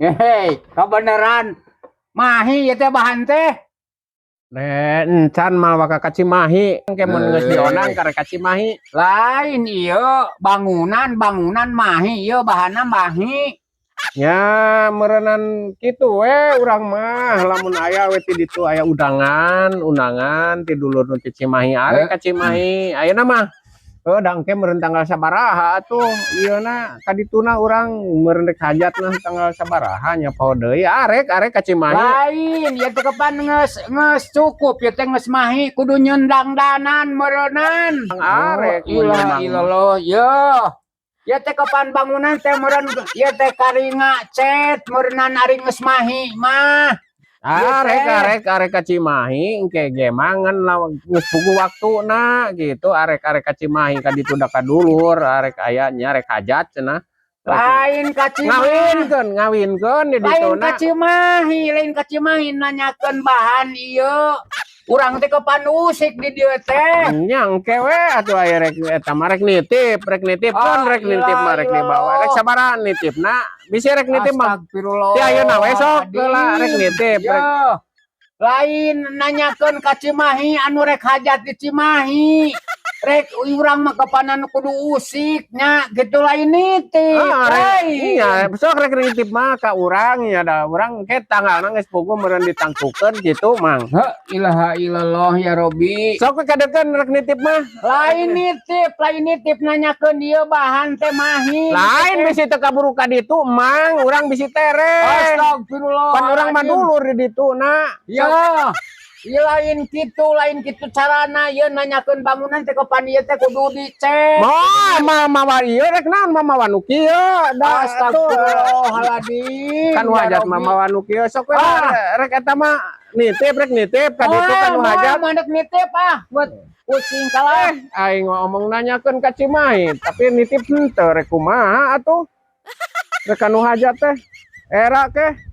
Hei, kebenaran mahi ya teh bahan teh. Encan mah waka Cimahi engke mun geus dionang karek Cimahi. Lain ieu bangunan mahi ieu bahanna mahi. Ya meureunan kitu we urang mah lamun aya we ti ditu aya undangan ti dulur nu ti Cimahi arek ka Cimahi. Ayeuna mah dangke meureun tanggal sabaraha atuh ieuna ka dituna urang meureun rek hajatna tanggal sabaraha nya poho deui arek ka Cimahi. Lain ieu teh kapan geus cukup ieu teh geus mahi kudu nyendang danan meureunan. Arek ilah ieu teh kapan bangunan teh meureun ieu teh karinga cet meureunan ari geus mahi mah. Arek ka Cimahi engke ge mangan geus puguh waktuna gitu arek ka Cimahi ka ditu da ka dulur arek aya nya rek hajat cenah. Lain ka Cimahi ngawinkeun di dituna. Lain ka Cimahi nanyakeun bahan ieu. Urang teh kepan usik di dieu teh. Nya engke we atuh aya rek eta mah rek nitip rek dibawa. Rek sabaraha nitipna? Bisi rek nitip mah. Astagfirullah. Ti ayeuna we sok heula rek nitip. Lain nanyakeun ka Cimahi anu rek hajat di Cimahi. Rek urang mah kapanan kudu usik nya gitu lain nitip. Iya, sok rek nitip mah ka urang nya da urang ke tanggalna geus puguh meureun ditangtukeun gitu mang. Ilaha illallah ya Robi. Sok kadekeun rek nitip mah. Lain nitip nanyakeun dieu bahan teh mahi. Lain bisi teu kaburu ka ditu mang, urang bisi tere. Astagfirullah. Pan urang mah dulur di dituna. Ya. Ieu lain kitu carana ieu nanyakeun bangunan teh kapan ieu teh kudu dicek. Mama ieu rek naon mama wanu kieu. Astagfirullahaladzim. Kan hajat mama wanu kieu sok we rek eta mah nitip ka ditu kan hajat. Mandek nitip buat kucing kalah. Aing ngomong nanyakeun ka Cimahi, tapi nitip henteu rek kumaha atuh. Rek anu hajat teh era ke